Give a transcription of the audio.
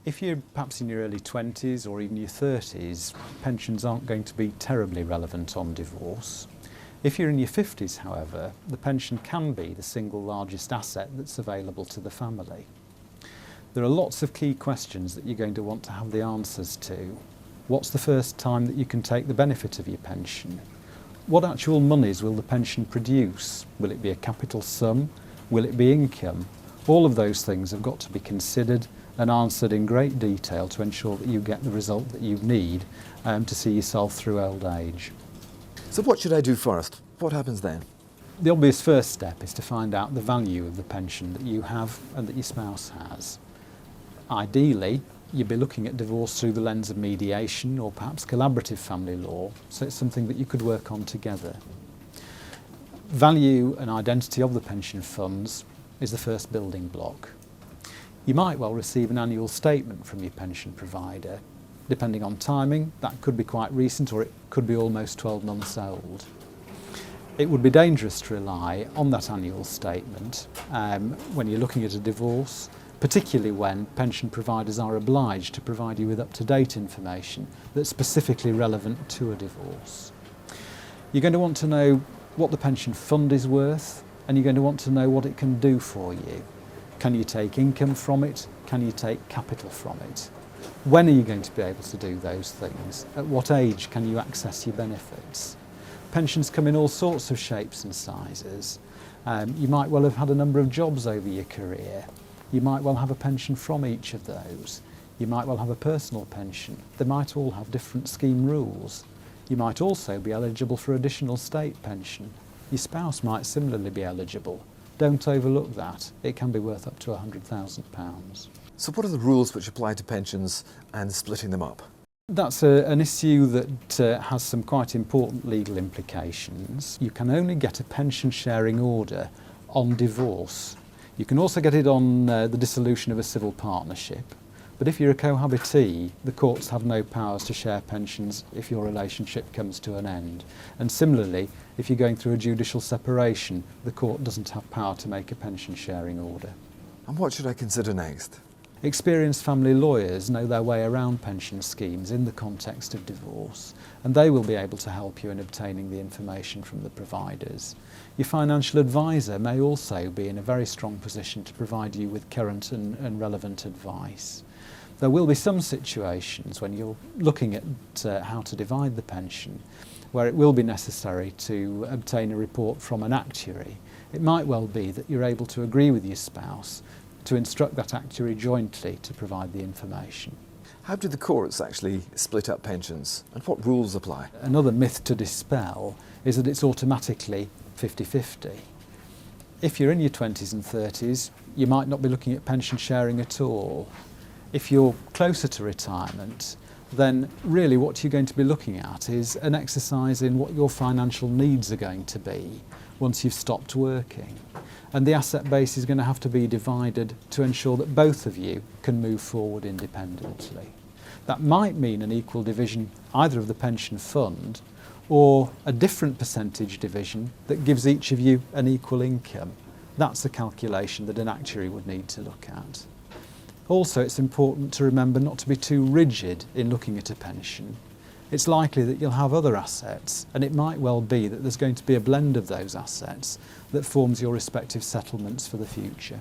If you're perhaps in your early 20s or even your 30s, pensions aren't going to be terribly relevant on divorce. If you're in your 50s, however, the pension can be the single largest asset that's available to the family. There are lots of key questions that you're going to want to have the answers to. What's the first time that you can take the benefit of your pension? What actual monies will the pension produce? Will it be a capital sum? Will it be income? All of those things have got to be considered and answered in great detail to ensure that you get the result that you need to see yourself through old age. So what should I do first? What happens then? The obvious first step is to find out the value of the pension that you have and that your spouse has. Ideally, you'd be looking at divorce through the lens of mediation or perhaps collaborative family law, so it's something that you could work on together. Value and identity of the pension funds is the first building block. You might well receive an annual statement from your pension provider. Depending on timing, that could be quite recent or it could be almost 12 months old. It would be dangerous to rely on that annual statement when you're looking at a divorce, particularly when pension providers are obliged to provide you with up-to-date information that's specifically relevant to a divorce. You're going to want to know what the pension fund is worth, and you're going to want to know what it can do for you. Can you take income from it? Can you take capital from it? When are you going to be able to do those things? At what age can you access your benefits? Pensions come in all sorts of shapes and sizes. You might well have had a number of jobs over your career. You might well have a pension from each of those. You might well have a personal pension. They might all have different scheme rules. You might also be eligible for additional state pension. Your spouse might similarly be eligible. Don't overlook that. It can be worth up to £100,000. So what are the rules which apply to pensions and splitting them up? That's an issue that has some quite important legal implications. You can only get a pension sharing order on divorce. You can also get it on the dissolution of a civil partnership. But if you're a cohabitee, the courts have no powers to share pensions if your relationship comes to an end. And similarly, if you're going through a judicial separation, the court doesn't have power to make a pension sharing order. And what should I consider next? Experienced family lawyers know their way around pension schemes in the context of divorce, and they will be able to help you in obtaining the information from the providers. Your financial advisor may also be in a very strong position to provide you with current and relevant advice. There will be some situations when you're looking at how to divide the pension where it will be necessary to obtain a report from an actuary. It might well be that you're able to agree with your spouse to instruct that actuary jointly to provide the information. How do the courts actually split up pensions and what rules apply? Another myth to dispel is that it's automatically 50-50. If you're in your 20s and 30s, you might not be looking at pension sharing at all. If you're closer to retirement, then really what you're going to be looking at is an exercise in what your financial needs are going to be once you've stopped working. And the asset base is going to have to be divided to ensure that both of you can move forward independently. That might mean an equal division either of the pension fund or a different percentage division that gives each of you an equal income. That's a calculation that an actuary would need to look at. Also, it's important to remember not to be too rigid in looking at a pension. It's likely that you'll have other assets, and it might well be that there's going to be a blend of those assets that forms your respective settlements for the future.